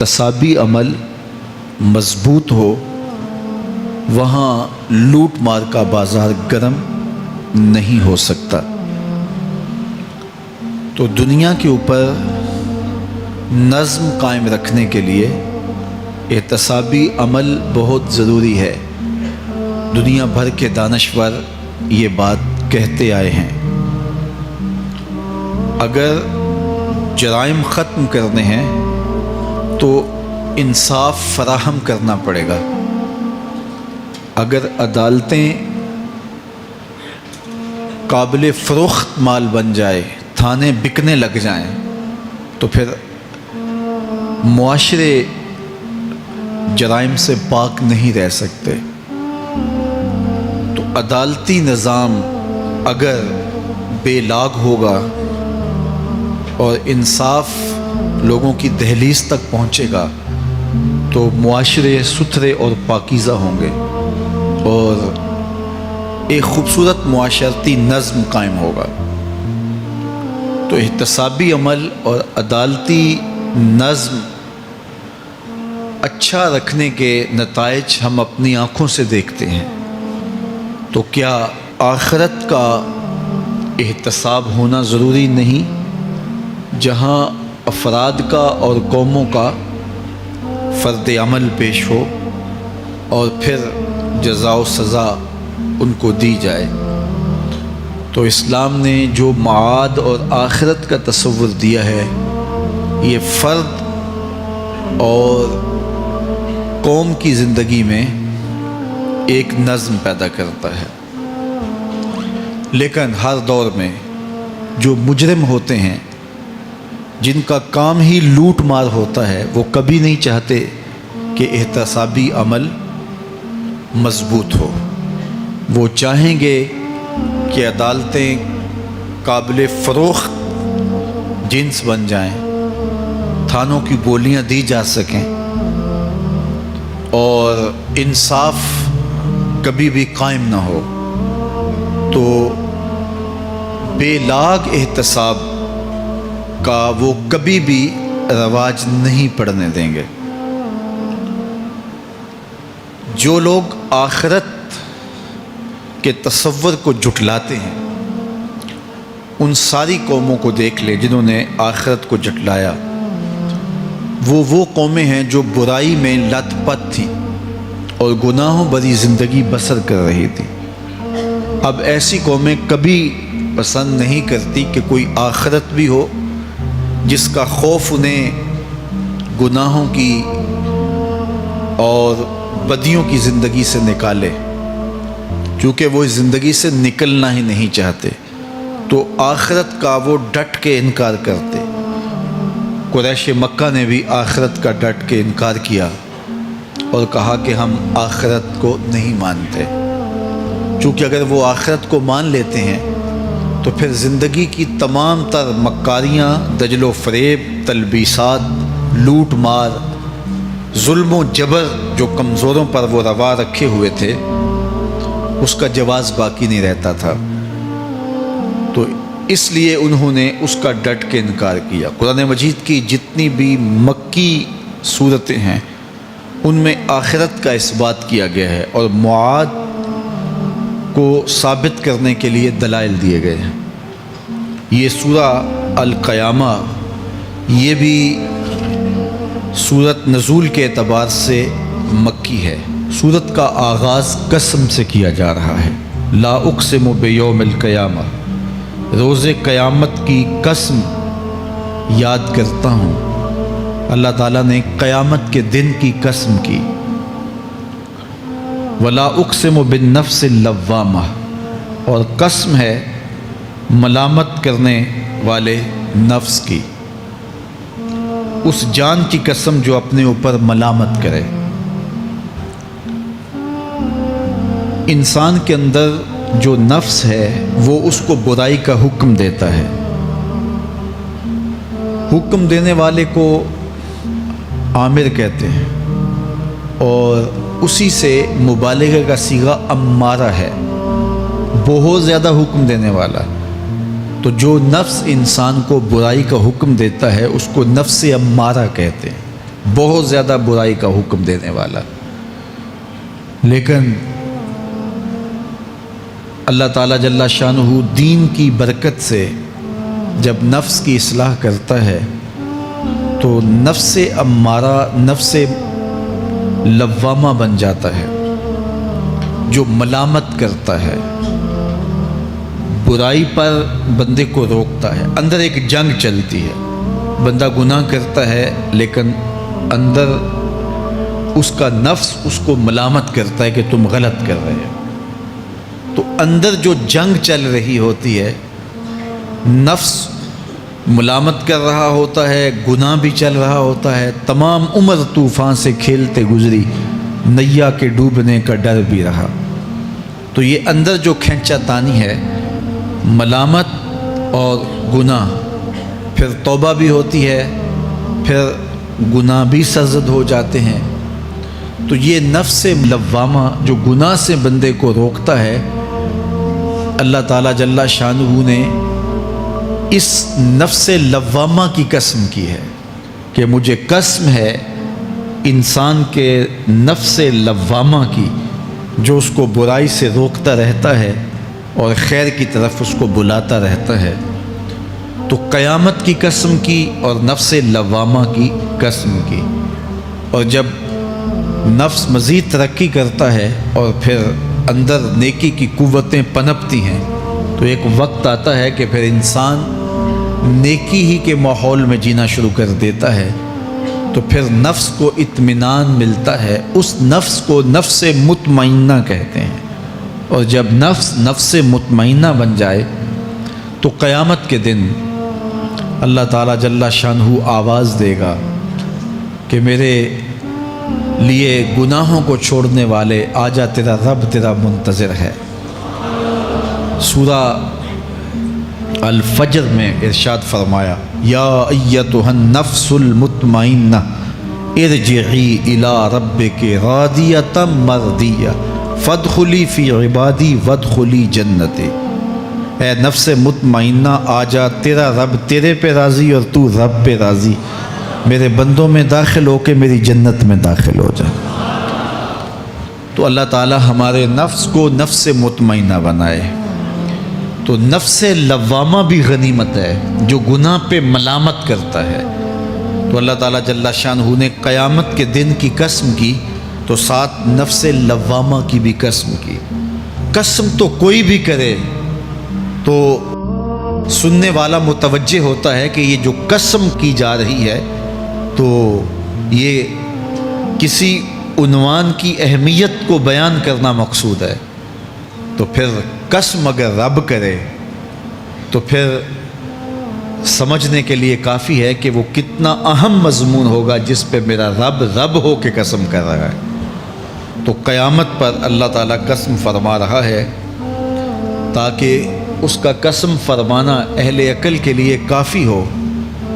تصابی عمل مضبوط ہو وہاں لوٹ مار کا بازار گرم نہیں ہو سکتا۔ تو دنیا کے اوپر نظم قائم رکھنے کے لیے احتسابی عمل بہت ضروری ہے۔ دنیا بھر کے دانشور یہ بات کہتے آئے ہیں۔ اگر جرائم ختم کرنے ہیں تو انصاف فراہم کرنا پڑے گا۔ اگر عدالتیں قابل فروخت مال بن جائے، تھانے بکنے لگ جائیں، تو پھر معاشرے جرائم سے پاک نہیں رہ سکتے۔ تو عدالتی نظام اگر بے لاگ ہوگا اور انصاف لوگوں کی دہلیز تک پہنچے گا تو معاشرے ستھرے اور پاکیزہ ہوں گے اور ایک خوبصورت معاشرتی نظم قائم ہوگا۔ تو احتسابی عمل اور عدالتی نظم اچھا رکھنے کے نتائج ہم اپنی آنکھوں سے دیکھتے ہیں۔ تو کیا آخرت کا احتساب ہونا ضروری نہیں؟ جہاں افراد کا اور قوموں کا فرد عمل پیش ہو اور پھر جزا و سزا ان کو دی جائے۔ تو اسلام نے جو معاد اور آخرت کا تصور دیا ہے، یہ فرد اور قوم کی زندگی میں ایک نظم پیدا کرتا ہے۔ لیکن ہر دور میں جو مجرم ہوتے ہیں، جن کا کام ہی لوٹ مار ہوتا ہے، وہ کبھی نہیں چاہتے کہ احتسابی عمل مضبوط ہو۔ وہ چاہیں گے کہ عدالتیں قابل فروخت جنس بن جائیں، تھانوں کی گولیاں دی جا سکیں اور انصاف کبھی بھی قائم نہ ہو۔ تو بے لاگ احتساب کا وہ کبھی بھی رواج نہیں پڑنے دیں گے۔ جو لوگ آخرت کے تصور کو جھٹلاتے ہیں، ان ساری قوموں کو دیکھ لیں جنہوں نے آخرت کو جھٹلایا۔ وہ قومیں ہیں جو برائی میں لت پت تھیں اور گناہوں بھری زندگی بسر کر رہی تھی۔ اب ایسی قومیں کبھی پسند نہیں کرتی کہ کوئی آخرت بھی ہو جس کا خوف انہیں گناہوں کی اور بدیوں کی زندگی سے نکالے، کیونکہ وہ اس زندگی سے نکلنا ہی نہیں چاہتے۔ تو آخرت کا وہ ڈٹ کے انکار کرتے۔ قریش مکہ نے بھی آخرت کا ڈٹ کے انکار کیا اور کہا کہ ہم آخرت کو نہیں مانتے، چونکہ اگر وہ آخرت کو مان لیتے ہیں تو پھر زندگی کی تمام تر مکاریاں، دجل و فریب، تلبیسات، لوٹ مار، ظلم و جبر جو کمزوروں پر وہ روا رکھے ہوئے تھے، اس کا جواز باقی نہیں رہتا تھا۔ تو اس لیے انہوں نے اس کا ڈٹ کے انکار کیا۔ قرآن مجید کی جتنی بھی مکی صورتیں ہیں ان میں آخرت کا اثبات کیا گیا ہے اور معاد کو ثابت کرنے کے لیے دلائل دیے گئے ہیں۔ یہ سورہ القیامہ، یہ بھی سورت نزول کے اعتبار سے مکی ہے۔ سورت کا آغاز قسم سے کیا جا رہا ہے۔ لا اقسم بیوم القیامہ، روز قیامت کی قسم یاد کرتا ہوں۔ اللہ تعالیٰ نے قیامت کے دن کی قسم کی۔ ولا اقسم بالنفس اللوامہ، اور قسم ہے ملامت کرنے والے نفس کی، اس جان کی قسم جو اپنے اوپر ملامت کرے۔ انسان کے اندر جو نفس ہے وہ اس کو برائی کا حکم دیتا ہے۔ حکم دینے والے کو آمر کہتے ہیں اور اسی سے مبالغہ کا صیغہ امارہ ہے، بہت زیادہ حکم دینے والا۔ تو جو نفس انسان کو برائی کا حکم دیتا ہے اس کو نفس امارہ کہتے ہیں۔ بہت زیادہ برائی کا حکم دینے والا. لیکن اللہ تعالیٰ جل شانہ دین کی برکت سے جب نفس کی اصلاح کرتا ہے تو نفس امارہ نفس لوامہ بن جاتا ہے، جو ملامت کرتا ہے، برائی پر بندے کو روکتا ہے. اندر ایک جنگ چلتی ہے، بندہ گناہ کرتا ہے لیکن اندر اس کا نفس اس کو ملامت کرتا ہے کہ تم غلط کر رہے ہو. تو اندر جو جنگ چل رہی ہوتی ہے، نفس ملامت کر رہا ہوتا ہے، گناہ بھی چل رہا ہوتا ہے، تمام عمر طوفان سے کھیلتے گزری، نیا کے ڈوبنے کا ڈر بھی رہا. تو یہ اندر جو کھینچا تانی ہے، ملامت اور گناہ، پھر توبہ بھی ہوتی ہے، پھر گناہ بھی سرزد ہو جاتے ہیں. تو یہ نفس لوامہ جو گناہ سے بندے کو روکتا ہے، اللہ تعالیٰ جل شانہ نے اس نفس لوامہ کی قسم کی ہے کہ مجھے قسم ہے انسان کے نفس لوامہ کی، جو اس کو برائی سے روکتا رہتا ہے اور خیر کی طرف اس کو بلاتا رہتا ہے. تو قیامت کی قسم کی اور نفس لوامہ کی قسم کی. اور جب نفس مزید ترقی کرتا ہے اور پھر اندر نیکی کی قوتیں پنپتی ہیں، تو ایک وقت آتا ہے کہ پھر انسان نیکی ہی کے ماحول میں جینا شروع کر دیتا ہے. تو پھر نفس کو اطمینان ملتا ہے. اس نفس کو نفس مطمئنہ کہتے ہیں. اور جب نفس مطمئنہ بن جائے تو قیامت کے دن اللہ تعالیٰ جل شانہ آواز دے گا کہ میرے لیے گناہوں کو چھوڑنے والے، آجا تیرا رب تیرا منتظر ہے. سورہ الفجر میں ارشاد فرمایا، یا ایتھا النفس المطمئنہ ارجعی الی ربک راضیۃ مرضیہ فادخلی فی عبادی وادخلی جنتی. اے نفس مطمئنہ، آجا، تیرا رب تیرے پہ راضی اور تو رب پہ راضی، میرے بندوں میں داخل ہو کے میری جنت میں داخل ہو جا. تو اللہ تعالی ہمارے نفس کو نفس مطمئنہ بنائے. تو نفس لوامہ بھی غنیمت ہے، جو گناہ پہ ملامت کرتا ہے. تو اللہ تعالیٰ جل شانہ نے قیامت کے دن کی قسم کی، تو ساتھ نفس لوامہ کی بھی قسم کی. قسم تو کوئی بھی کرے تو سننے والا متوجہ ہوتا ہے کہ یہ جو قسم کی جا رہی ہے تو یہ کسی عنوان کی اہمیت کو بیان کرنا مقصود ہے. تو پھر قسم اگر رب کرے تو پھر سمجھنے کے لیے کافی ہے کہ وہ کتنا اہم مضمون ہوگا جس پہ میرا رب ہو کے قسم کر رہا ہے. تو قیامت پر اللہ تعالیٰ قسم فرما رہا ہے تاکہ اس کا قسم فرمانا اہل عقل کے لیے کافی ہو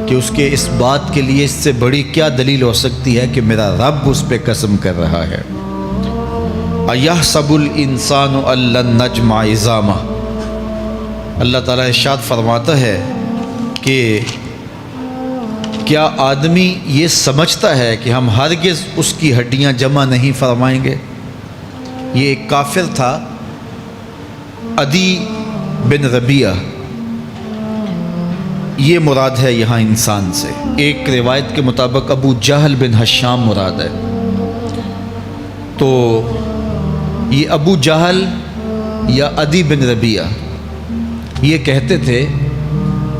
کہ اس کے اس بات کے لیے اس سے بڑی کیا دلیل ہو سکتی ہے کہ میرا رب اس پہ قسم کر رہا ہے. اَيَحْسَبُ الْإِنسَانُ أَن لَّن نَّجْمَعَ عِظَامَهُ. اللہ تعالیٰ ارشاد فرماتا ہے کہ کیا آدمی یہ سمجھتا ہے کہ ہم ہرگز اس کی ہڈیاں جمع نہیں فرمائیں گے. یہ ایک کافر تھا، عدی بن ربیعہ، یہ مراد ہے یہاں انسان سے. ایک روایت کے مطابق ابو جہل بن حشام مراد ہے. تو یہ ابو جہل یا عدی بن ربیعہ یہ کہتے تھے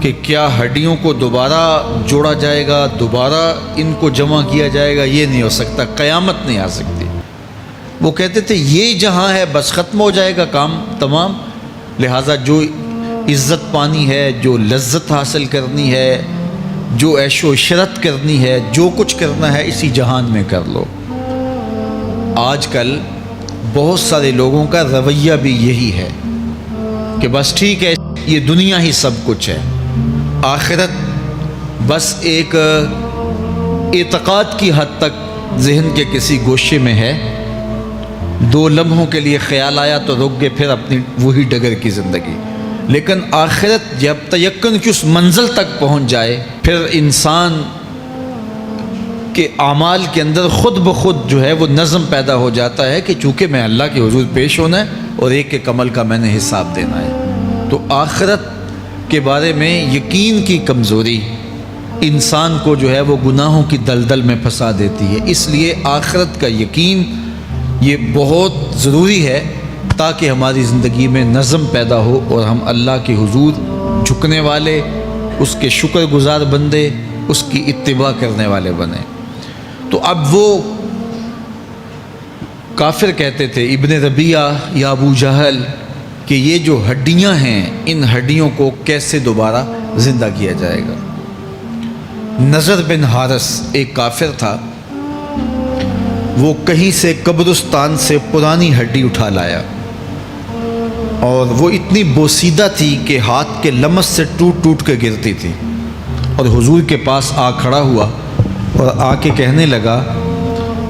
کہ کیا ہڈیوں کو دوبارہ جوڑا جائے گا، دوبارہ ان کو جمع کیا جائے گا؟ یہ نہیں ہو سکتا، قیامت نہیں آ سکتی. وہ کہتے تھے یہ جہاں ہے بس ختم ہو جائے گا کام تمام، لہٰذا جو عزت پانی ہے، جو لذت حاصل کرنی ہے، جو عیش و عشرت کرنی ہے، جو کچھ کرنا ہے اسی جہان میں کر لو. آج کل بہت سارے لوگوں کا رویہ بھی یہی ہے کہ بس ٹھیک ہے، یہ دنیا ہی سب کچھ ہے، آخرت بس ایک اعتقاد کی حد تک ذہن کے کسی گوشے میں ہے. 2 لمحوں کے لیے خیال آیا تو رک گئے، پھر اپنی وہی ڈگر کی زندگی. لیکن آخرت جب تیقن کی اس منزل تک پہنچ جائے، پھر انسان کہ اعمال کے اندر خود بخود جو ہے وہ نظم پیدا ہو جاتا ہے کہ چونکہ میں اللہ کے حضور پیش ہونا ہے اور ایک ایک عمل کا میں نے حساب دینا ہے۔ تو آخرت کے بارے میں یقین کی کمزوری انسان کو جو ہے وہ گناہوں کی دلدل میں پھنسا دیتی ہے۔ اس لیے آخرت کا یقین یہ بہت ضروری ہے تاکہ ہماری زندگی میں نظم پیدا ہو اور ہم اللہ کے حضور جھکنے والے، اس کے شکر گزار بندے، اس کی اتباع کرنے والے بنیں۔ تو اب وہ کافر کہتے تھے ابن ربیعہ یا ابو جہل کہ یہ جو ہڈیاں ہیں ان ہڈیوں کو کیسے دوبارہ زندہ کیا جائے گا۔ نضر بن حارث ایک کافر تھا، وہ کہیں سے قبرستان سے پرانی ہڈی اٹھا لایا اور وہ اتنی بوسیدہ تھی کہ ہاتھ کے لمس سے ٹوٹ ٹوٹ کے گرتی تھی، اور حضور کے پاس آ کھڑا ہوا اور آ کے کہنے لگا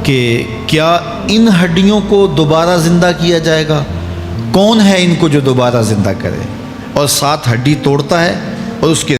کہ کیا ان ہڈیوں کو دوبارہ زندہ کیا جائے گا؟ کون ہے ان کو جو دوبارہ زندہ کرے؟ اور ساتھ ہڈی توڑتا ہے اور اس کے